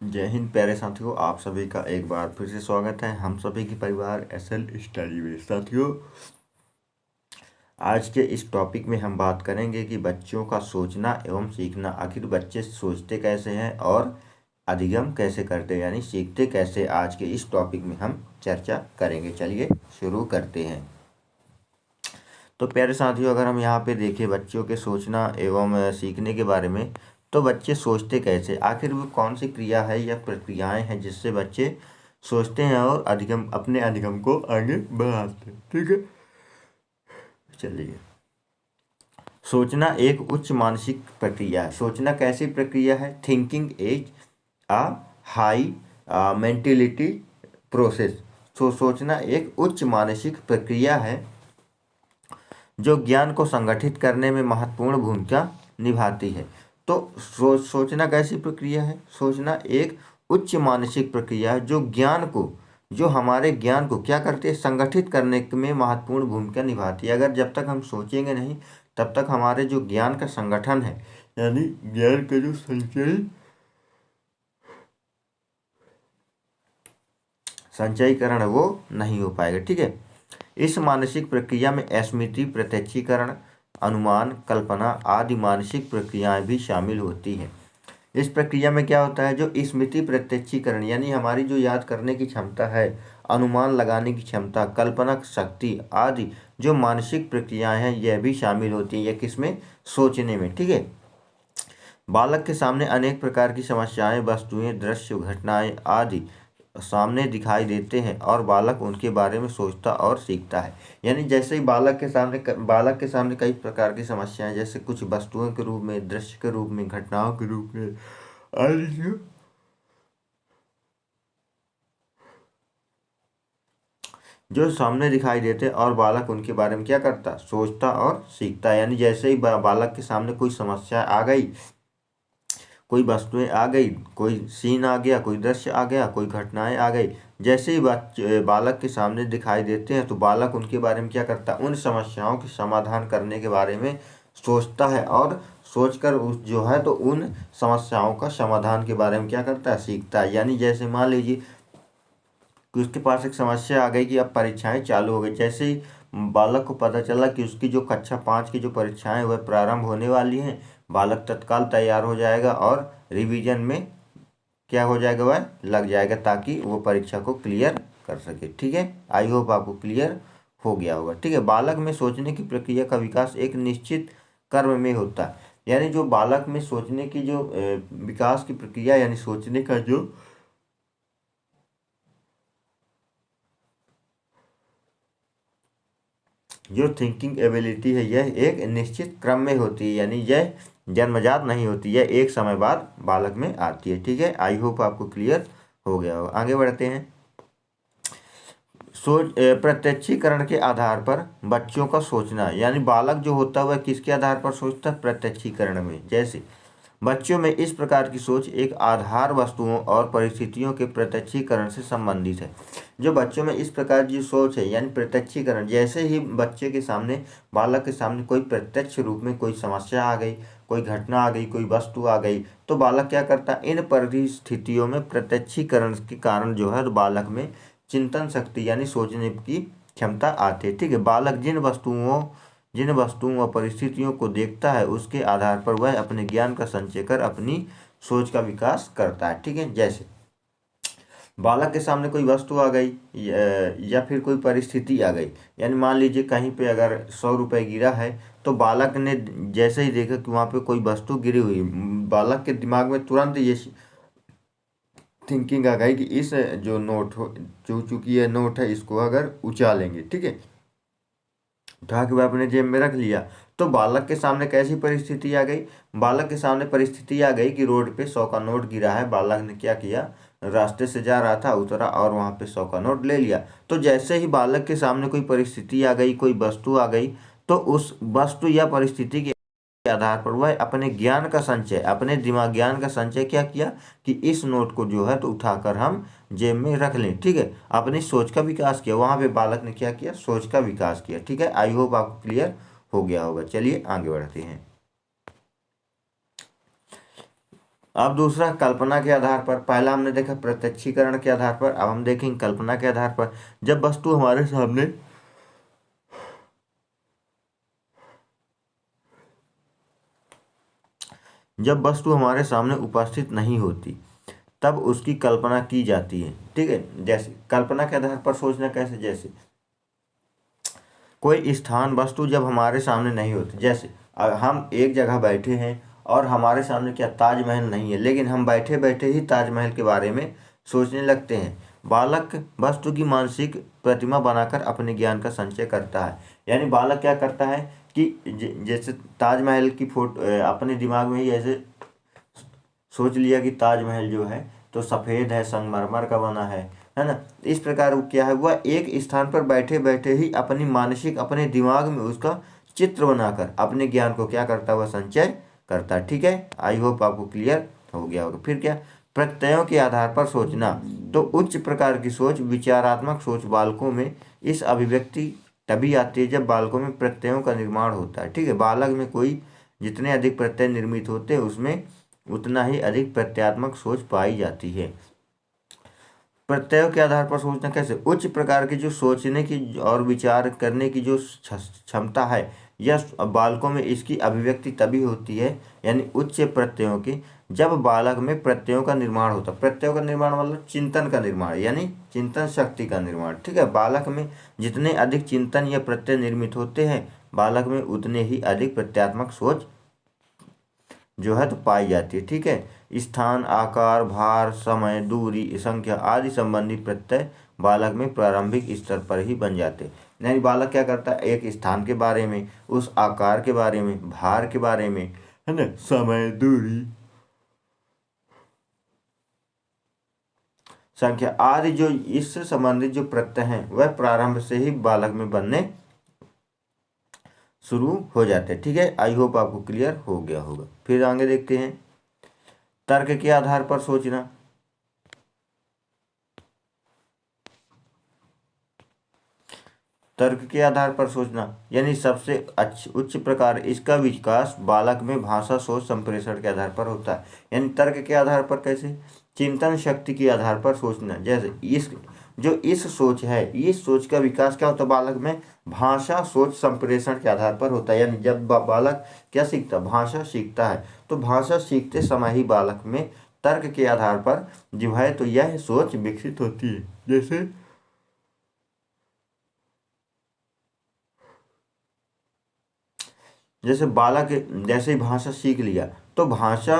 जय हिंद प्यारे साथियों, आप सभी का एक बार फिर से स्वागत है हम सभी की परिवार एसएल स्टडी में। साथियों, आज के इस टॉपिक में हम बात करेंगे कि बच्चों का सोचना एवं सीखना। आखिर बच्चे सोचते कैसे हैं और अधिगम कैसे करते हैं, यानी सीखते कैसे। आज के इस टॉपिक में हम चर्चा करेंगे। चलिए शुरू करते हैं। तो प्यारे साथियों, अगर हम यहाँ पे देखें बच्चों के सोचना एवं सीखने के बारे में, तो बच्चे सोचते कैसे, आखिर वो कौन सी क्रिया है या प्रक्रियाएं हैं जिससे बच्चे सोचते हैं और अपने अधिगम को आगे बढ़ाते हैं। ठीक है, चलिए। सोचना एक उच्च मानसिक प्रक्रिया है। सोचना कैसी प्रक्रिया है? Thinking is a high mentality process. सोचना एक उच्च मानसिक प्रक्रिया है जो ज्ञान को संगठित करने में महत्वपूर्ण भूमिका निभाती है। तो सोचना कैसी प्रक्रिया है? सोचना एक उच्च मानसिक प्रक्रिया है जो हमारे ज्ञान को क्या करती है? संगठित करने में महत्वपूर्ण भूमिका निभाती है। अगर जब तक हम सोचेंगे नहीं, तब तक हमारे जो ज्ञान का संगठन है, यानी ज्ञान का जो संचयीकरण है, वो नहीं हो पाएगा। ठीक है, इस मानसिक प्रक्रिया में स्मृति, प्रत्यक्षीकरण, अनुमान, कल्पना आदि मानसिक प्रक्रियाएं भी शामिल होती हैं। इस प्रक्रिया में क्या होता है? जो स्मृति, प्रत्यक्षीकरण यानी हमारी जो याद करने की क्षमता है, अनुमान लगाने की क्षमता, कल्पना शक्ति आदि जो मानसिक प्रक्रियाएं हैं, यह भी शामिल होती हैं। यह किसमें? सोचने में। ठीक है, बालक के सामने अनेक प्रकार की समस्याएं, वस्तुएं, दृश्य, घटनाएं आदि सामने दिखाई देते हैं और बालक उनके बारे में सोचता और सीखता है। यानी जैसे ही बालक के सामने कई प्रकार की समस्याएं, जैसे कुछ वस्तुओं के रूप में, दृश्य के रूप में, घटनाओं के रूप में आदि जो सामने दिखाई देते, और बालक उनके बारे में क्या करता? सोचता और सीखता। यानी जैसे ही बालक के सामने कोई समस्या आ गई, कोई वस्तुएं आ गई, कोई सीन आ गया, कोई दृश्य आ गया, कोई घटनाएं आ गई, जैसे ही बालक के सामने दिखाई देते हैं, तो बालक उनके बारे में क्या करता? उन समस्याओं के समाधान करने के बारे में सोचता है और सोचकर उस जो है तो उन समस्याओं का समाधान के बारे में क्या करता है? सीखता है। यानी जैसे मान लीजिए कि उसके पास एक समस्या आ गई कि अब परीक्षाएं चालू हो गई। जैसे ही बालक को पता चला कि उसकी जो कक्षा 5 की जो परीक्षाएं वह प्रारंभ होने वाली हैं, बालक तत्काल तैयार हो जाएगा और रिवीजन में क्या हो जाएगा? वह लग जाएगा, ताकि वो परीक्षा को क्लियर कर सके। ठीक है, आई होप आपको क्लियर हो गया होगा। ठीक है, बालक में सोचने की प्रक्रिया का विकास एक निश्चित क्रम में होता है। यानी जो बालक में सोचने की जो विकास की प्रक्रिया, यानी सोचने का जो थिंकिंग एबिलिटी है, यह एक निश्चित क्रम में होती है। यानी यह जन्मजात नहीं होती, यह एक समय बाद बालक में आती है। ठीक है, आई होप आपको क्लियर हो गया होगा। आगे बढ़ते हैं। प्रत्यक्षीकरण के आधार पर बच्चों का सोचना, यानी बालक जो होता है वह किसके आधार पर सोचता है? प्रत्यक्षीकरण में। जैसे बच्चों में इस प्रकार की सोच एक आधार वस्तुओं और परिस्थितियों के प्रत्यक्षीकरण से संबंधित है। जो बच्चों में इस प्रकार की सोच है, यानी प्रत्यक्षीकरण, जैसे ही बच्चे के सामने, बालक के सामने कोई प्रत्यक्ष रूप में कोई समस्या आ गई, कोई घटना आ गई, कोई वस्तु आ गई, तो बालक क्या करता है? इन परिस्थितियों में प्रत्यक्षीकरण के कारण जो है तो बालक में चिंतन शक्ति यानी सोचने की क्षमता आती है। ठीक है, बालक जिन वस्तुओं व परिस्थितियों को देखता है, उसके आधार पर वह अपने ज्ञान का संचय कर अपनी सोच का विकास करता है। ठीक है, जैसे बालक के सामने कोई वस्तु आ गई या फिर कोई परिस्थिति आ गई, यानी मान लीजिए कहीं पे अगर 100 रुपये गिरा है, तो बालक ने जैसे ही देखा कि वहाँ पे कोई वस्तु गिरी हुई, बालक के दिमाग में तुरंत ये थिंकिंग आ गई कि इस जो नोट हो, जो चूंकि ये नोट है, इसको अगर उछालेंगे, ठीक है, उठा के वह अपने जेब में रख लिया, तो बालक के सामने कैसी परिस्थिति आ गई? बालक के सामने परिस्थिति आ गई कि रोड पे 100 का नोट गिरा है। बालक ने क्या किया? रास्ते से जा रहा था, उतरा और वहां पे 100 का नोट ले लिया। तो जैसे ही बालक के सामने कोई परिस्थिति आ गई, कोई वस्तु आ गई, तो उस वस्तु या परिस्थिति के आधार पर वह अपने ज्ञान का संचय, अपने दिमाग ज्ञान का संचय क्या किया कि इस नोट को जो है तो उठाकर हम जेब में रख लें। ठीक है, अपनी सोच का विकास किया। वहां पे बालक ने क्या किया? सोच का विकास किया। ठीक है, आई होप आपको क्लियर हो गया होगा। चलिए आगे बढ़ते हैं। अब दूसरा कल्पना के आधार पर। पहला हमने देखा प्रत्यक्षीकरण के आधार पर, अब हम देखेंगे कल्पना के आधार पर। जब वस्तु हमारे सामने जब वस्तु हमारे सामने उपस्थित नहीं होती तब उसकी कल्पना की जाती है। ठीक है, जैसे कल्पना के आधार पर सोचना कैसे, जैसे कोई स्थान वस्तु जब हमारे सामने नहीं होती, जैसे हम एक जगह बैठे हैं और हमारे सामने क्या ताजमहल नहीं है, लेकिन हम बैठे बैठे ही ताजमहल के बारे में सोचने लगते हैं। बालक वस्तु की मानसिक प्रतिमा बनाकर अपने ज्ञान का संचय करता है। यानी बालक क्या करता है कि जैसे ताजमहल की फोटो अपने दिमाग में ही ऐसे सोच लिया कि ताजमहल जो है तो सफ़ेद है, संगमरमर का बना है ना। इस प्रकार वो क्या है, वह एक स्थान पर बैठे बैठे ही अपनी मानसिक अपने दिमाग में उसका चित्र बनाकर अपने ज्ञान को क्या करता है, वह संचय करता है। ठीक है, आई होप आपको क्लियर हो गया होगा। फिर क्या, प्रत्ययों के आधार पर सोचना। तो उच्च प्रकार की सोच, विचारात्मक सोच बालकों में इस अभिव्यक्ति तभी आती है जब बालकों में प्रत्ययों का निर्माण होता है। ठीक है, बालक में कोई जितने अधिक प्रत्यय निर्मित होते हैं उसमें उतना ही अधिक प्रत्यात्मक सोच पाई जाती है। प्रत्ययों के आधार पर सोचना कैसे, उच्च प्रकार की जो सोचने की और विचार करने की जो क्षमता है, यह बालकों में इसकी अभिव्यक्ति तभी होती है, यानी उच्च प्रत्ययों की, जब बालक में प्रत्ययों का निर्माण होता है। प्रत्ययों का निर्माण मतलब चिंतन का निर्माण, यानी चिंतन शक्ति का निर्माण। ठीक है, बालक में जितने अधिक चिंतन या प्रत्यय निर्मित होते हैं, बालक में उतने ही अधिक प्रत्यात्मक सोच जो है तो पाई जाती है। ठीक है, स्थान, आकार, भार, समय, दूरी, संख्या आदि संबंधी प्रत्यय बालक में प्रारंभिक स्तर पर ही बन जाते हैं। यानी बालक क्या करता है, एक स्थान के बारे में, उस आकार के बारे में, भार के बारे में, है ना, समय, दूरी, संख्या आदि जो इससे संबंधित जो प्रत्यय हैं वह प्रारंभ से ही बालक में बनने शुरू हो जाते हैं। ठीक है, आई होप आपको क्लियर हो गया होगा। फिर आगे देखते हैं तर्क के आधार पर सोचना। तर्क के आधार पर सोचना यानी सबसे उच्च प्रकार इसका विकास बालक में भाषा सोच संप्रेषण के आधार पर होता है। यानी तर्क के आधार पर कैसे, चिंतन शक्ति के आधार पर सोचना। जैसे इस सोच है, इस सोच का विकास क्या होता है बालक में, भाषा सोच संप्रेषण के आधार पर होता है। यानी जब बालक क्या सीखता है, भाषा सीखता है, तो भाषा सीखते समय ही बालक में तर्क के आधार पर जो है तो यह सोच विकसित होती है। जैसे बालक जैसे ही भाषा सीख लिया तो भाषा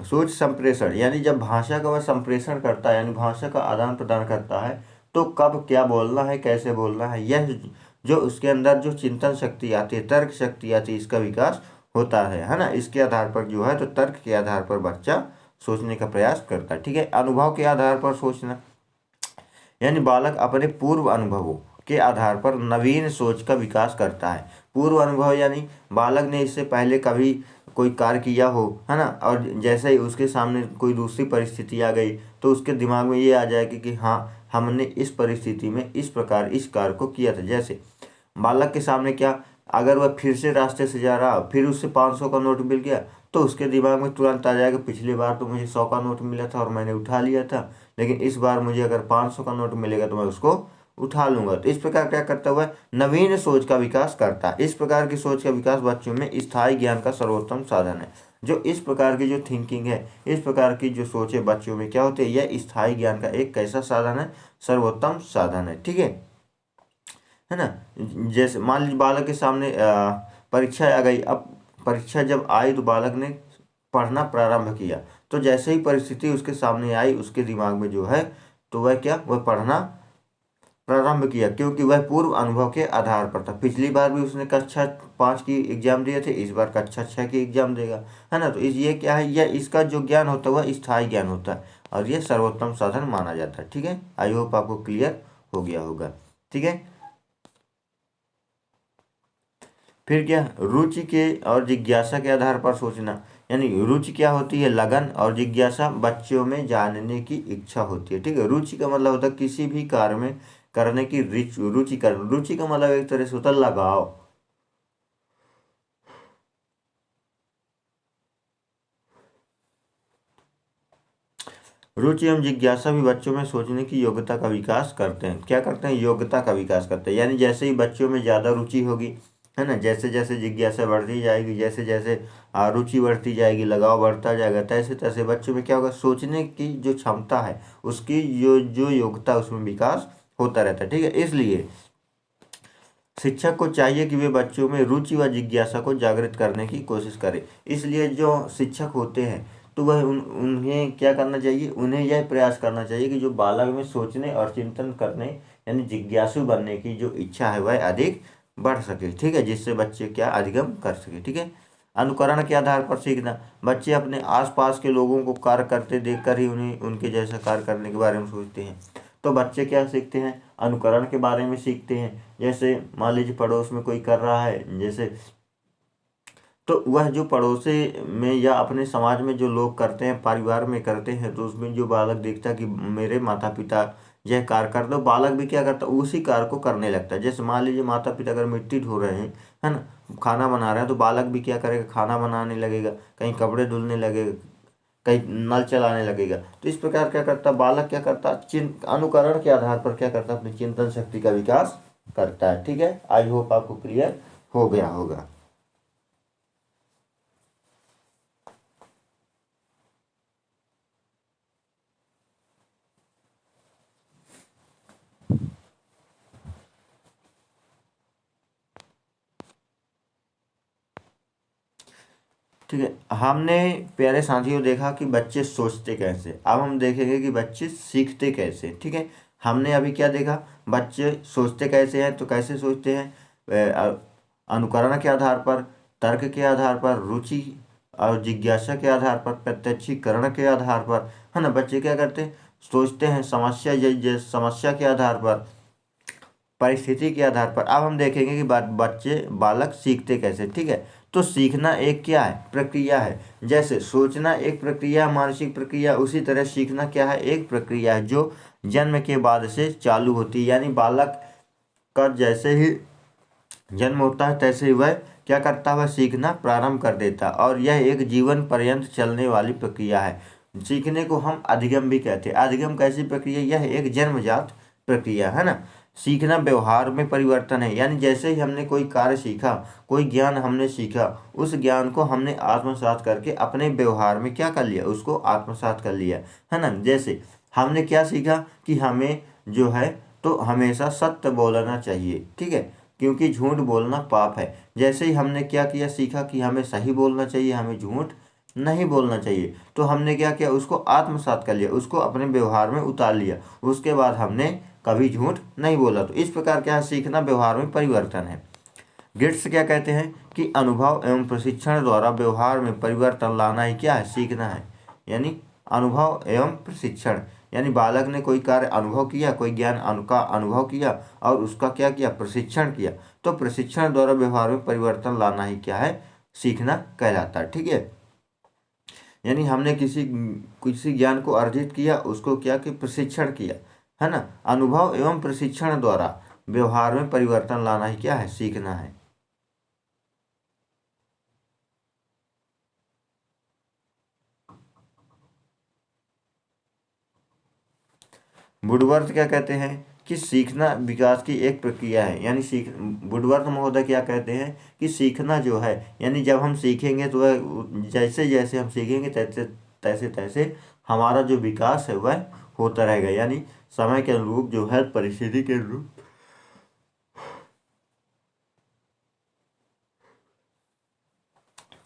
सोच संप्रेषण, यानी जब भाषा का वह संप्रेषण करता है, यानी भाषा का आदान प्रदान करता है, तो कब क्या बोलना है, कैसे बोलना है, यह जो उसके अंदर जो चिंतन शक्ति आती है, तर्क शक्ति आती है, इसका विकास होता है ना। इसके आधार पर जो है तो तर्क के आधार पर बच्चा सोचने का प्रयास करता है। ठीक है, अनुभव के आधार पर सोचना यानी बालक अपने पूर्व अनुभवों के आधार पर नवीन सोच का विकास करता है। पूर्व अनुभव यानी बालक ने इससे पहले कभी कोई कार्य किया हो, है ना, और जैसे ही उसके सामने कोई दूसरी परिस्थिति आ गई तो उसके दिमाग में ये आ जाएगी कि हाँ, हमने इस परिस्थिति में इस प्रकार इस कार्य को किया था। जैसे बालक के सामने क्या, अगर वह फिर से रास्ते से जा रहा फिर उससे 500 का नोट मिल गया तो उसके दिमाग में तुरंत आ जाएगा, पिछली बार तो मुझे 100 का नोट मिला था और मैंने उठा लिया था, लेकिन इस बार मुझे अगर 500 का नोट मिलेगा तो मैं उसको उठा लूंगा। तो इस प्रकार क्या करता हुआ नवीन सोच का विकास करता है। इस प्रकार की सोच का विकास बच्चों में स्थायी ज्ञान का सर्वोत्तम साधन है। जो इस प्रकार की जो थिंकिंग है, इस प्रकार की जो सोच है बच्चों में क्या होती है, यह स्थायी ज्ञान का एक कैसा साधन है, सर्वोत्तम साधन है। ठीक है ना। जैसे मान लीजिए बालक के सामने परीक्षा आ गई। अब परीक्षा जब आई तो बालक ने पढ़ना प्रारंभ किया, तो जैसे ही परिस्थिति उसके सामने आई उसके दिमाग में जो है तो वह पढ़ना प्रारंभ किया, क्योंकि वह पूर्व अनुभव के आधार पर था। पिछली बार भी उसने कक्षा 5 की एग्जाम दिए थे, इस बार कक्षा 6 की एग्जाम देगा, है ना। तो ये क्या है, यह इसका जो ज्ञान होता है वह स्थायी ज्ञान होता है और यह सर्वोत्तम साधन माना जाता है। ठीक है, आई होप आपको क्लियर हो गया होगा। ठीक है, फिर क्या, रुचि के और जिज्ञासा के आधार पर सोचना। यानी रुचि क्या होती है, लगन, और जिज्ञासा बच्चों में जानने की इच्छा होती है। ठीक है, रुचि का मतलब होता है किसी भी कार्य में करने की रुचि करना। रुचि का मतलब एक तरह से होता है लगाव। रुचि एवं जिज्ञासा भी बच्चों में सोचने की योग्यता का विकास करते हैं। क्या करते हैं? योग्यता का विकास करते हैं। यानी जैसे ही बच्चों में ज़्यादा रुचि होगी, है ना, जैसे जैसे जिज्ञासा बढ़ती जाएगी, जैसे जैसे रुचि बढ़ती जाएगी, लगाव बढ़ता जाएगा, तैसे तैसे बच्चों में क्या होगा? सोचने की जो क्षमता है उसकी जो जो योग्यता, उसमें विकास होता रहता है। ठीक है, इसलिए शिक्षक को चाहिए कि वे बच्चों में रुचि व जिज्ञासा को जागृत करने की कोशिश करें। इसलिए जो शिक्षक होते हैं तो वह उन्हें क्या करना चाहिए? उन्हें यह प्रयास करना चाहिए कि जो बालक में सोचने और चिंतन करने यानी जिज्ञासु बनने की जो इच्छा है वह अधिक बढ़ सके। ठीक है, जिससे बच्चे क्या अधिगम कर सके। ठीक है, अनुकरण के आधार पर सीखना। बच्चे अपने आसपास के लोगों को कार्य करते देखकर ही उन्हें उनके जैसा कार्य करने के बारे में सोचते हैं। तो बच्चे क्या सीखते हैं? अनुकरण के बारे में सीखते हैं। जैसे मान लीजिए पड़ोस में कोई कर रहा है, जैसे तो वह जो पड़ोसी में या अपने समाज में जो लोग करते हैं, परिवार में करते हैं, तो उसमें जो बालक देखता है कि मेरे माता पिता यह कार्य करते, तो बालक भी क्या करता है? उसी कार्य को करने लगता है। जैसे मान लीजिए माता पिता अगर मिट्टी ढो रहे हैं, है ना, खाना बना रहे हैं, तो बालक भी क्या करेगा? खाना बनाने लगेगा, कहीं कपड़े धुलने लगेगा, कहीं नल चलाने लगेगा। तो इस प्रकार क्या करता है बालक? क्या करता है? अनुकरण के आधार पर क्या करता है? अपनी चिंतन शक्ति का विकास करता है। ठीक है, आई होप आपको क्लियर हो गया होगा। ठीक है, हमने प्यारे साथियों देखा कि बच्चे सोचते कैसे। अब हम देखेंगे कि बच्चे सीखते कैसे। ठीक है, हमने अभी क्या देखा? बच्चे सोचते कैसे हैं, तो कैसे सोचते हैं? अनुकरण के आधार पर, तर्क के आधार पर, रुचि और जिज्ञासा के आधार पर, प्रत्यक्षीकरण के आधार पर, है ना, बच्चे क्या करते हैं? सोचते हैं। समस्या के आधार पर, परिस्थिति के आधार पर। अब हम देखेंगे कि बच्चे बालक सीखते कैसे। ठीक है, तो सीखना एक क्या है? प्रक्रिया है। जैसे सोचना एक प्रक्रिया, मानसिक प्रक्रिया, उसी तरह सीखना क्या है? एक प्रक्रिया है जो जन्म के बाद से चालू होती है। यानी बालक का जैसे ही जन्म होता है तैसे ही वह क्या करता है? वह सीखना प्रारंभ कर देता है, और यह एक जीवन पर्यंत चलने वाली प्रक्रिया है। सीखने को हम अधिगम भी कहते हैं। अधिगम कैसी प्रक्रिया? यह एक जन्मजात प्रक्रिया है ना। सीखना व्यवहार में परिवर्तन है। यानी जैसे ही हमने कोई कार्य सीखा, कोई ज्ञान हमने सीखा, उस ज्ञान को हमने आत्मसात करके अपने व्यवहार में क्या कर लिया? उसको आत्मसात कर लिया, है ना। जैसे हमने क्या सीखा कि हमें जो है तो हमेशा सत्य बोलना चाहिए। ठीक है, क्योंकि झूठ बोलना पाप है। जैसे ही हमने क्या किया? सीखा कि हमें सही बोलना चाहिए, हमें झूठ नहीं बोलना चाहिए, तो हमने क्या किया? उसको आत्मसात कर लिया, उसको अपने व्यवहार में उतार लिया। उसके बाद हमने कभी झूठ नहीं बोला। तो इस प्रकार क्या है? सीखना व्यवहार में परिवर्तन है। गिट्स क्या कहते हैं कि अनुभव एवं प्रशिक्षण द्वारा व्यवहार में परिवर्तन लाना ही क्या है? सीखना है। यानी अनुभव एवं प्रशिक्षण, यानी बालक ने कोई कार्य अनुभव किया, कोई ज्ञान का अनुभव किया और उसका क्या किया? प्रशिक्षण किया। तो प्रशिक्षण द्वारा व्यवहार में परिवर्तन लाना ही क्या है? सीखना कहलाता है। ठीक है, यानी हमने किसी किसी ज्ञान को अर्जित किया, उसको क्या कि प्रशिक्षण किया, है ना। अनुभव एवं प्रशिक्षण द्वारा व्यवहार में परिवर्तन लाना ही क्या है? सीखना है। वुडवर्थ क्या कहते हैं कि सीखना विकास की एक प्रक्रिया है। यानी वुडवर्थ महोदय क्या कहते हैं कि सीखना जो है, यानी जब हम सीखेंगे तो वह जैसे जैसे हम सीखेंगे तैसे तैसे तैसे हमारा जो विकास है वह होता रहेगा। यानी समय के अनुरूप जो है, परिस्थिति के अनुरूप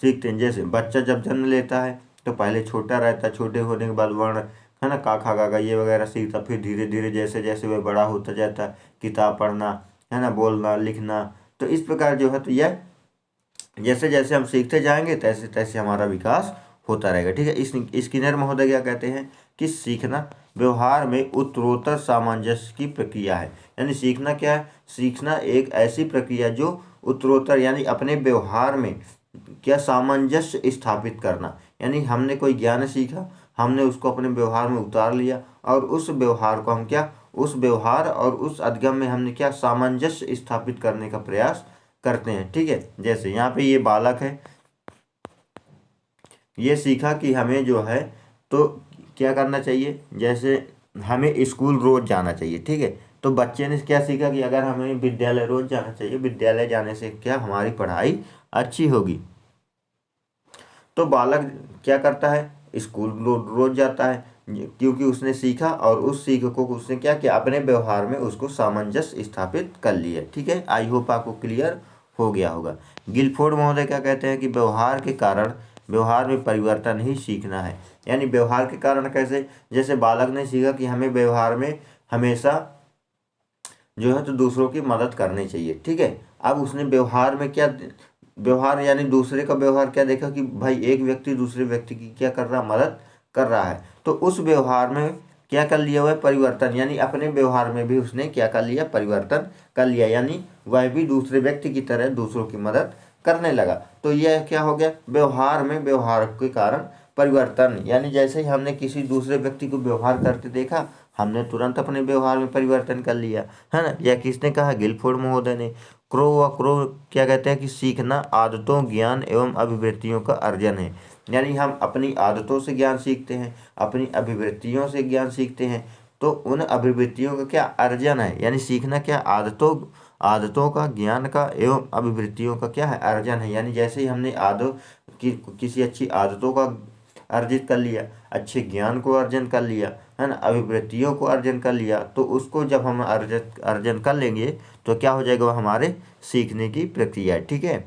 सीखते हैं। जैसे बच्चा जब जन्म लेता है तो पहले छोटा रहता है, छोटे होने के बाद वर्ण, है ना, का खा गा गा ये वगैरह सीखता। फिर धीरे धीरे जैसे जैसे वह बड़ा होता जाता है, किताब पढ़ना, है ना, बोलना लिखना, तो इस प्रकार जो है तो यह जैसे जैसे हम सीखते जाएंगे तैसे तैसे हमारा विकास होता रहेगा। ठीक है, इस स्किनर महोदय क्या कहते हैं कि सीखना व्यवहार में उत्तरोत्तर सामंजस्य की प्रक्रिया है। यानी सीखना क्या है? सीखना एक ऐसी प्रक्रिया जो उत्तरोत्तर यानी अपने व्यवहार में क्या सामंजस्य स्थापित करना। यानी हमने कोई ज्ञान सीखा, हमने उसको अपने व्यवहार में उतार लिया, और उस व्यवहार को हम क्या, उस व्यवहार और उस अधिगम में हमने क्या सामंजस्य स्थापित करने का प्रयास करते हैं। ठीक है, जैसे यहाँ पे ये बालक है, ये सीखा कि हमें जो है तो क्या करना चाहिए, जैसे हमें स्कूल रोज जाना चाहिए, ठीक है। तो बच्चे ने क्या सीखा कि अगर हमें विद्यालय रोज जाना चाहिए, विद्यालय जाने से क्या हमारी पढ़ाई अच्छी होगी। तो बालक क्या करता है, स्कूल रोज जाता है, क्योंकि उसने सीखा और उस सीख को उसने क्या किया, अपने व्यवहार में उसको सामंजस्य स्थापित कर लिया, ठीक है। आई होप आपको क्लियर हो गया होगा। गिलफोर्ड महोदय क्या कहते हैं कि व्यवहार के कारण व्यवहार में परिवर्तन ही सीखना है। यानी व्यवहार के कारण कैसे, जैसे बालक ने सीखा कि हमें व्यवहार में हमेशा जो है तो दूसरों की मदद करनी चाहिए, ठीक है। अब उसने व्यवहार में क्या, व्यवहार यानी दूसरे का व्यवहार क्या देखा कि भाई एक व्यक्ति दूसरे व्यक्ति की क्या कर रहा, मदद कर रहा है। तो उस व्यवहार में क्या कर लिया हुआ है, परिवर्तन, यानी अपने व्यवहार में भी उसने क्या कर लिया, परिवर्तन कर लिया, यानी वह भी दूसरे व्यक्ति की तरह दूसरों की मदद करने लगा। तो यह क्या हो गया, व्यवहार में व्यवहार के कारण परिवर्तन, यानी जैसे ही हमने किसी दूसरे व्यक्ति को व्यवहार करते देखा, हमने तुरंत अपने व्यवहार में परिवर्तन कर लिया, है ना। यह किसने कहा, गिलफोर्ड महोदय ने। क्रो क्या कहते हैं कि सीखना आदतों, ज्ञान एवं अभिवृत्तियों का अर्जन है। यानी हम अपनी आदतों से ज्ञान सीखते हैं, अपनी अभिवृत्तियों से ज्ञान सीखते हैं। तो उन अभिवृत्तियों का क्या अर्जन है, यानी सीखना क्या, आदतों आदतों का, ज्ञान का एवं अभिवृत्तियों का क्या है, अर्जन है। यानी जैसे ही हमने किसी अच्छी आदतों का अर्जित कर लिया, अच्छे ज्ञान को अर्जन कर लिया, है ना, अभिवृत्तियों को अर्जन कर लिया, तो उसको जब हम अर्जन कर लेंगे तो क्या हो जाएगा, वो हमारे सीखने की प्रक्रिया है, ठीक है।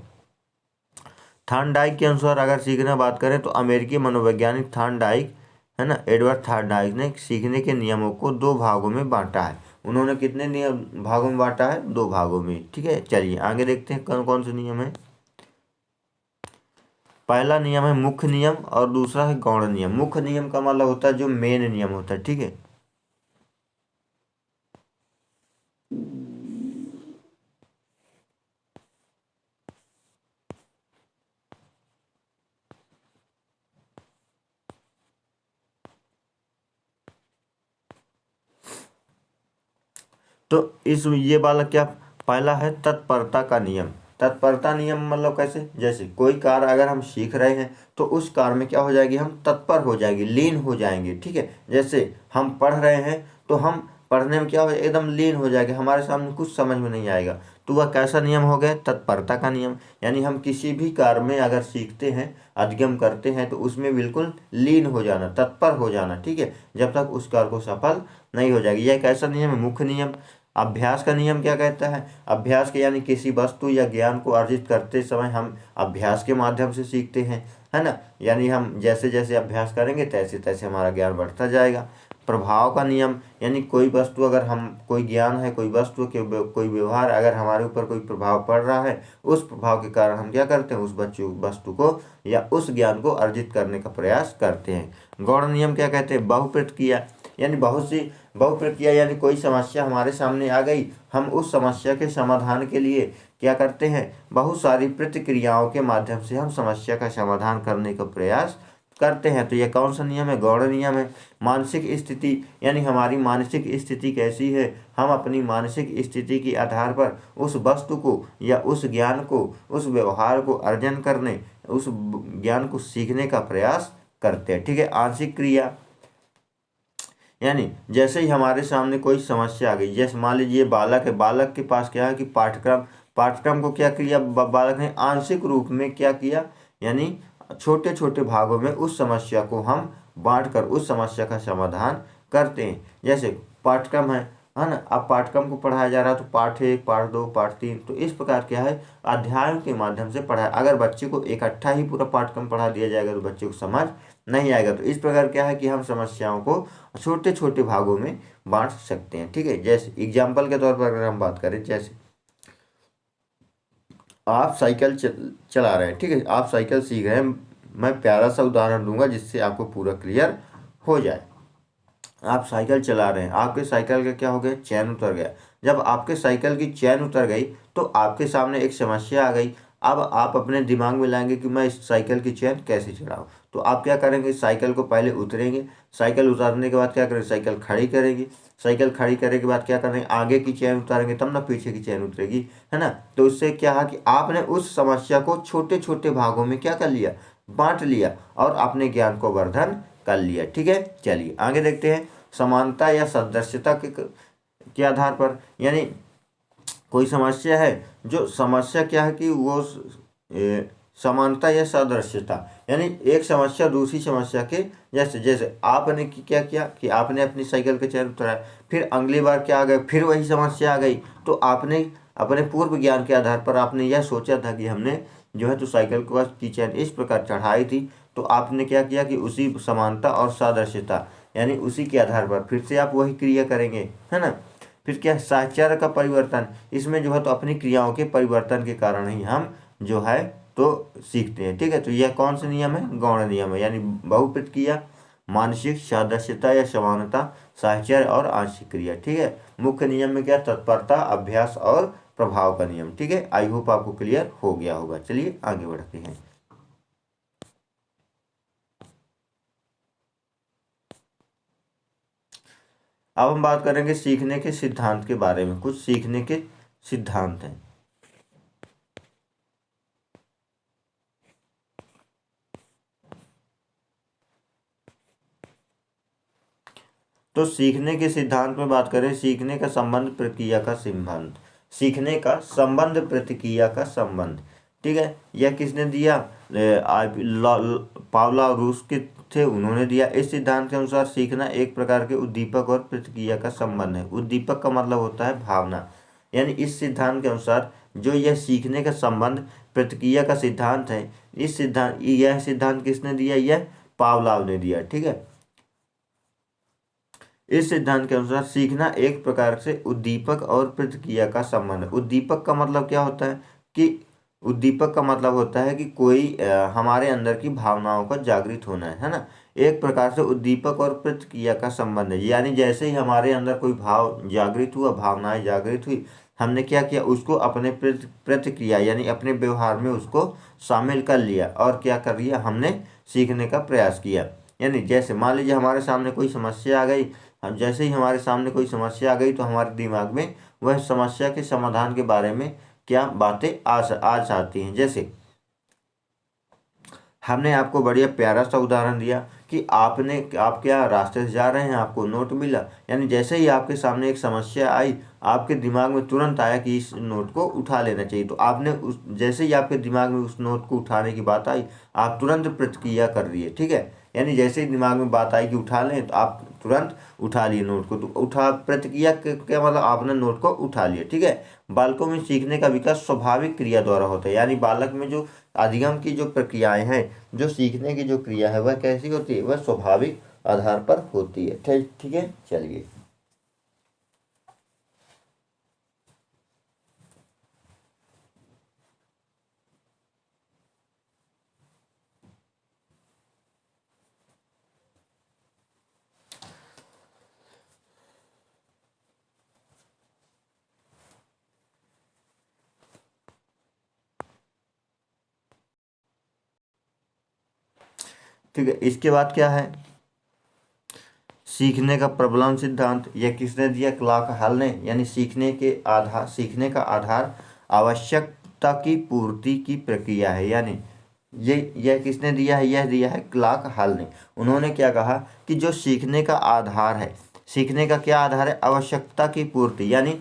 थॉर्नडाइक के अनुसार अगर सीखना बात करें तो अमेरिकी मनोवैज्ञानिक थॉर्नडाइक, है ना, एडवर्ड थॉर्नडाइक ने सीखने के नियमों को 2 भागों में बांटा है। उन्होंने कितने नियम भागों में बांटा है, 2 भागों में, ठीक है। चलिए आगे देखते हैं कौन कौन से नियम है। पहला नियम है मुख्य नियम और दूसरा है गौण नियम। मुख्य नियम का मतलब होता है जो मेन नियम होता है, ठीक है। तो इस ये वाला क्या, पहला है तत्परता का नियम। तत्परता नियम मतलब कैसे, जैसे कोई कार्य अगर हम सीख रहे हैं तो उस कार्य में क्या हो जाएगी, हम तत्पर हो जाएंगे, लीन हो जाएंगे, ठीक है। जैसे हम पढ़ रहे हैं तो हम पढ़ने में क्या हो, एकदम लीन हो जाएगा, हमारे सामने कुछ समझ में नहीं आएगा। तो वह कैसा नियम हो गया, तत्परता का नियम। यानी हम किसी भी कार्य में अगर सीखते हैं, अधिगम करते हैं, तो उसमें बिल्कुल लीन हो जाना, तत्पर हो जाना, ठीक है, जब तक उस कार्य को सफल नहीं हो जाएगी। यह एक ऐसा नियम है, मुख्य नियम। अभ्यास का नियम क्या कहता है, अभ्यास के यानी किसी वस्तु या ज्ञान को अर्जित करते समय हम अभ्यास के माध्यम से सीखते हैं, है ना। यानी हम जैसे जैसे अभ्यास करेंगे तैसे तैसे हमारा ज्ञान बढ़ता जाएगा। प्रभाव का नियम, यानी कोई वस्तु अगर हम, कोई ज्ञान है, कोई वस्तु के कोई व्यवहार अगर हमारे ऊपर कोई प्रभाव पड़ रहा है, उस प्रभाव के कारण हम क्या करते हैं, उस वस्तु को या उस ज्ञान को अर्जित करने का प्रयास करते हैं। गौण नियम क्या कहते हैं, बहुप्रक्रिया, यानी बहुत सी बहुप्रक्रिया, यानी कोई समस्या हमारे सामने आ गई, हम उस समस्या के समाधान के लिए क्या करते हैं, बहुत सारी प्रतिक्रियाओं के माध्यम से हम समस्या का समाधान करने का प्रयास करते हैं। तो यह कौन सा नियम है, गौण नियम है। मानसिक स्थिति, यानी हमारी मानसिक स्थिति कैसी है, हम अपनी मानसिक स्थिति के आधार पर उस वस्तु को या उस ज्ञान को, उस व्यवहार को अर्जन करने, उस ज्ञान को सीखने का प्रयास करते हैं, ठीक है। आंशिक क्रिया, यानी जैसे ही हमारे सामने कोई समस्या आ गई, जैसे मान लीजिए बालक है, बालक के पास क्या है कि पाठ्यक्रम पाठ्यक्रम को क्या किया, बालक ने आंशिक रूप में क्या किया, यानी छोटे छोटे भागों में उस समस्या को हम बांटकर उस समस्या का समाधान करते हैं। जैसे पाठ्यक्रम है ना, अब पाठ्यक्रम को पढ़ाया जा रहा है तो पाठ 1, पाठ 2, पाठ 3, तो इस प्रकार क्या है, अध्यायों के माध्यम से पढ़ाया। अगर बच्चे को इकट्ठा ही पूरा पाठ्यक्रम पढ़ा दिया जाएगा तो बच्चे को समझ नहीं आएगा। तो इस प्रकार क्या है कि हम समस्याओं को छोटे छोटे भागों में बांट सकते हैं, ठीक है। जैसे एग्जाम्पल के तौर पर अगर हम बात करें, जैसे आप साइकिल चला रहे हैं, ठीक है, आप साइकिल सीख रहे हैं। मैं प्यारा सा उदाहरण दूंगा जिससे आपको पूरा क्लियर हो जाए। आप साइकिल चला रहे हैं, आपके साइकिल का क्या हो गया, चैन उतर गया। जब आपके साइकिल की चैन उतर गई तो आपके सामने एक समस्या आ गई। अब आप अपने दिमाग में लाएंगे कि मैं इस साइकिल की चैन कैसे चलाऊं। तो आप क्या करेंगे, साइकिल को पहले उतरेंगे, साइकिल उतारने के बाद क्या करेंगे, साइकिल खड़ी करेंगे, साइकिल खड़ी करने के बाद क्या करेंगे, आगे की चैन उतारेंगे, तब ना पीछे की चैन उतरेगी, है ना। तो उससे क्या है कि आपने उस समस्या को छोटे छोटे भागों में क्या कर लिया, बांट लिया और अपने ज्ञान को वर्धन कर लिया। ठीक है, चलिए आगे देखते हैं। समानता या सदस्यता के आधार पर, यानी कोई समस्या है, जो समस्या क्या है कि वो समानता या सादृश्यता, यानी एक समस्या दूसरी समस्या के जैसे, जैसे आपने क्या किया कि आपने अपनी साइकिल का चैन उतराया, फिर अगली बार क्या आ गया, फिर वही समस्या आ गई, तो आपने अपने पूर्व ज्ञान के आधार पर आपने यह सोचा था कि हमने जो है तो साइकिल की चैन इस प्रकार चढ़ाई थी, तो आपने क्या किया कि उसी समानता और सादृश्यता यानी उसी के आधार पर फिर से आप वही क्रिया करेंगे, है ना। फिर क्या, साहचर्य का परिवर्तन, इसमें जो है तो अपनी क्रियाओं के परिवर्तन के कारण ही हम जो है तो सीखते हैं। ठीक है, तो यह कौन सा नियम है, गौण नियम है, यानी बहुप्रक्रिया, मानसिक सादृश्यता या समानता, साहचर्य और आंशिक क्रिया। ठीक है, मुख्य नियम में क्या, तत्परता, अभ्यास और प्रभाव का नियम। ठीक है, आई होप आपको क्लियर हो गया होगा। चलिए आगे बढ़ते हैं। अब हम बात करेंगे सीखने के सिद्धांत के बारे में। कुछ सीखने के सिद्धांत हैं। तो सीखने के सिद्धांत में बात करें, सीखने का संबंध प्रक्रिया का संबंध, सीखने का संबंध प्रतिक्रिया का संबंध। ठीक है, यह किसने दिया, पावलोव के थे, उन्होंने दिया। इस सिद्धांत के अनुसार सीखना एक प्रकार के उद्दीपक और प्रतिक्रिया का संबंध है। उद्दीपक का मतलब होता है भावना, यानी इस सिद्धांत के अनुसार जो यह सीखने का संबंध प्रतिक्रिया का सिद्धांत है, यह सिद्धांत किसने दिया, यह पावलोव ने दिया। ठीक है, इस सिद्धांत के अनुसार सीखना एक प्रकार से उद्दीपक और प्रतिक्रिया का संबंध है। उद्दीपक का मतलब क्या होता है कि, उद्दीपक का मतलब होता है कि कोई हमारे अंदर की भावनाओं का जागृत होना है ना। एक प्रकार से उद्दीपक और प्रतिक्रिया का संबंध है, यानी जैसे ही हमारे अंदर कोई भाव जागृत हुआ, भावनाएं जागृत हुई, हमने क्या किया, उसको अपने प्रतिक्रिया यानी अपने व्यवहार में उसको शामिल कर लिया और क्या कर लिया, हमने सीखने का प्रयास किया। यानी जैसे मान लीजिए हमारे सामने कोई समस्या आ गई, हम जैसे ही हमारे सामने कोई समस्या आ गई तो हमारे दिमाग में वह समस्या के समाधान के बारे में क्या बातें आ जाती हैं। जैसे हमने आपको बढ़िया प्यारा सा उदाहरण दिया कि आप क्या रास्ते से जा रहे हैं, आपको नोट मिला, यानी जैसे ही आपके सामने एक समस्या आई, आपके दिमाग में तुरंत आया कि इस नोट को उठा लेना चाहिए, तो आपने उस जैसे ही आपके दिमाग में उस नोट को उठाने की बात आई, आप तुरंत प्रतिक्रिया कर रही है। ठीक है, यानी जैसे ही दिमाग में बात आई कि उठा लें, तो आप तुरंत उठा लिए नोट को, तो उठा प्रतिक्रिया क्या मतलब, आपने नोट को उठा लिया। ठीक है, बालकों में सीखने का विकास स्वाभाविक क्रिया द्वारा होता है, यानी बालक में जो अधिगम की जो प्रक्रियाएं हैं, जो सीखने की जो क्रिया है, वह कैसी होती है, वह स्वाभाविक आधार पर होती है। ठीक ठीक है, चलिए ठीक है, इसके बाद क्या है, सीखने का प्रबलन सिद्धांत। यह किसने दिया, क्लार्क हॉल ने। यानी सीखने का आधार आवश्यकता की पूर्ति की प्रक्रिया है, यानी यह किसने दिया है, यह दिया है क्लार्क हॉल ने। उन्होंने क्या कहा कि जो सीखने का आधार है, सीखने का क्या आधार है, आवश्यकता की पूर्ति, यानी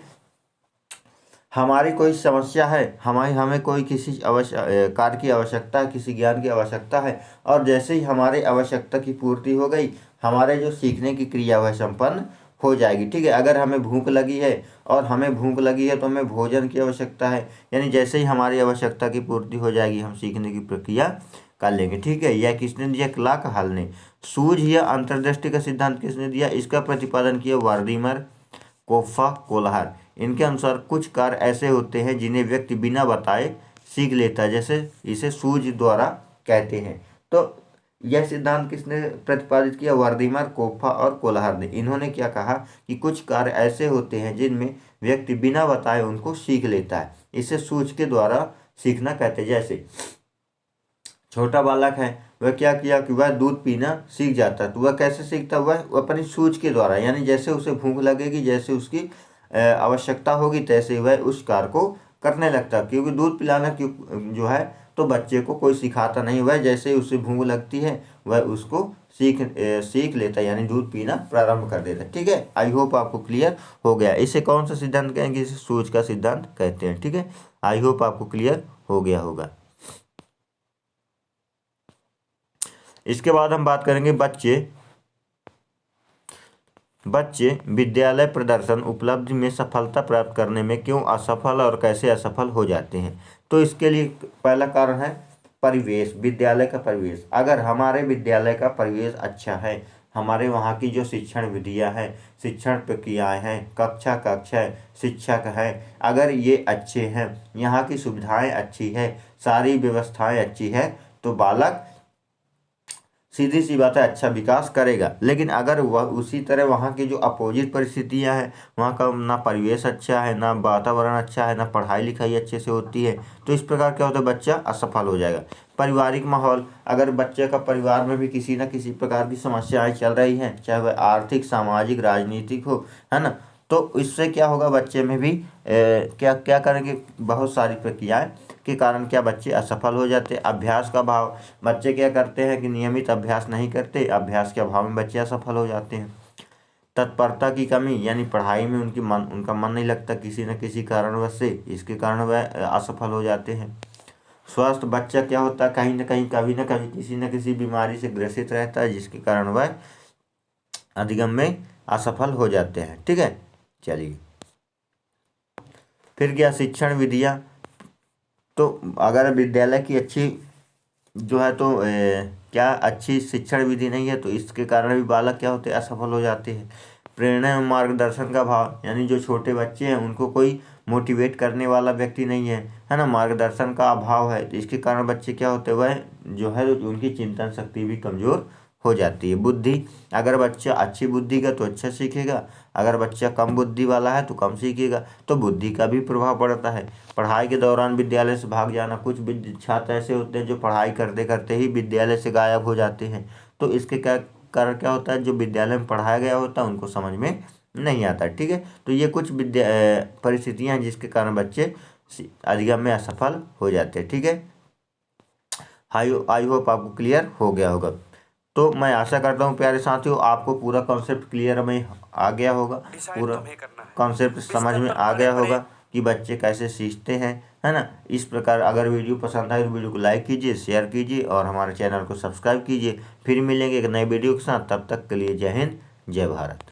हमारी कोई समस्या है, हमें कोई किसी कार्य की आवश्यकता है, किसी ज्ञान की आवश्यकता है, और जैसे ही हमारे आवश्यकता की पूर्ति हो गई, हमारे जो सीखने की क्रिया वह संपन्न हो जाएगी। ठीक है, अगर हमें भूख लगी है और हमें भूख लगी है तो हमें भोजन की आवश्यकता है, यानी जैसे ही हमारी आवश्यकता की पूर्ति हो जाएगी, हम सीखने की प्रक्रिया कर लेंगे। ठीक है, यह किसने दिया, क्लार्क हॉल ने। सूझ या अंतर्दृष्टि का सिद्धांत किसने दिया, इसका प्रतिपादन किया वार्डीमर, कोफ्फा, कोलाहर। इनके अनुसार कुछ कार्य ऐसे होते हैं जिन्हें व्यक्ति बिना बताए सीख लेता है, जैसे इसे सूझ द्वारा कहते हैं। तो यह सिद्धांत किसने प्रतिपादित किया, वर्दीमर, कोफ्फा और कोलाहर ने। इन्होंने क्या कहा कि कुछ कार्य ऐसे होते हैं जिनमें व्यक्ति बिना बताए उनको सीख लेता है, इसे सूझ के द्वारा सीखना कहते हैं। जैसे छोटा बालक है, वह क्या किया कि वह दूध पीना सीख जाता है, तो वह कैसे सीखता, वह अपनी सूझ के द्वारा, यानी जैसे उसे भूख लगेगी, जैसे उसकी आवश्यकता होगी, तैसे वह उस कार्य को करने लगता है। क्योंकि दूध पिलाना क्यों जो है तो बच्चे को कोई सिखाता नहीं, वह जैसे ही उसे भूख लगती है वह उसको सीख लेता है, यानी दूध पीना प्रारंभ कर देता है। ठीक है, आई होप आपको क्लियर हो गया। इसे कौन सा सिद्धांत कहेंगे? इसे सूच का सिद्धांत कहते हैं। ठीक है, आई होप आपको क्लियर हो गया होगा। इसके बाद हम बात करेंगे बच्चे विद्यालय प्रदर्शन उपलब्धि में सफलता प्राप्त करने में क्यों असफल और कैसे असफल हो जाते हैं। तो इसके लिए पहला कारण है परिवेश, विद्यालय का परिवेश। अगर हमारे विद्यालय का परिवेश अच्छा है, हमारे वहाँ की जो शिक्षण विधियाँ हैं, शिक्षण प्रक्रियाएँ हैं, कक्ष है, शिक्षक है, अगर ये अच्छे हैं, यहाँ की सुविधाएं अच्छी है, सारी व्यवस्थाएं अच्छी है, तो बालक सीधी सी बात है अच्छा विकास करेगा। लेकिन अगर वह उसी तरह वहाँ की जो अपोजिट परिस्थितियाँ हैं, वहाँ का ना परिवेश अच्छा है, ना वातावरण अच्छा है, ना पढ़ाई लिखाई अच्छे से होती है, तो इस प्रकार क्या होता है, बच्चा असफल हो जाएगा। पारिवारिक माहौल, अगर बच्चे का परिवार में भी किसी न किसी प्रकार की समस्याएं चल रही हैं, चाहे वह आर्थिक, सामाजिक, राजनीतिक हो, है ना, तो इससे क्या होगा, बच्चे में भी क्या क्या करेंगे, बहुत सारी प्रक्रियाएं के कारण क्या बच्चे असफल हो जाते हैं। अभ्यास का अभाव, बच्चे क्या करते हैं कि नियमित अभ्यास नहीं करते, अभ्यास के अभाव में बच्चे असफल हो जाते हैं। तत्परता की कमी, यानी पढ़ाई में उनका मन नहीं लगता किसी न किसी कारणवश से, इसके कारण वह असफल हो जाते हैं। स्वस्थ बच्चा क्या होता है, कहीं ना कहीं, कभी ना कभी, किसी न किसी बीमारी से ग्रसित रहता है, जिसके कारण वह अधिगम में असफल हो जाते हैं। ठीक है, चलिए फिर क्या, शिक्षण विधियाँ। तो अगर विद्यालय की अच्छी जो है तो क्या अच्छी शिक्षण विधि नहीं है, तो इसके कारण भी बालक क्या होते हैं, असफल हो जाते हैं। प्रेरणा एवं मार्गदर्शन का अभाव, यानी जो छोटे बच्चे हैं उनको कोई मोटिवेट करने वाला व्यक्ति नहीं है ना, मार्गदर्शन का अभाव है, तो इसके कारण बच्चे क्या होते हैं, वह जो है उनकी चिंतन शक्ति भी कमजोर हो जाती है। बुद्धि, अगर बच्चा अच्छी बुद्धि का तो अच्छा सीखेगा, अगर बच्चा कम बुद्धि वाला है तो कम सीखेगा, तो बुद्धि का भी प्रभाव पड़ता है। पढ़ाई के दौरान विद्यालय से भाग जाना, कुछ छात्र ऐसे होते हैं जो पढ़ाई करते करते ही विद्यालय से गायब हो जाते हैं, तो इसके क्या कारण क्या होता है, जो विद्यालय में पढ़ाया गया होता है उनको समझ में नहीं आता। ठीक है, तो ये कुछ परिस्थितियाँ हैं जिसके कारण बच्चे अधिगम में असफल हो जाते हैं। ठीक है, आई होप आपको क्लियर हो गया होगा। तो मैं आशा करता हूँ प्यारे साथियों, आपको पूरा कॉन्सेप्ट क्लियर में आ गया होगा, पूरा कॉन्सेप्ट समझ में आ गया होगा कि बच्चे कैसे सीखते हैं, है ना। इस प्रकार अगर वीडियो पसंद आए तो वीडियो को लाइक कीजिए, शेयर कीजिए और हमारे चैनल को सब्सक्राइब कीजिए। फिर मिलेंगे एक नए वीडियो के साथ, तब तक के लिए जय हिंद, जय भारत।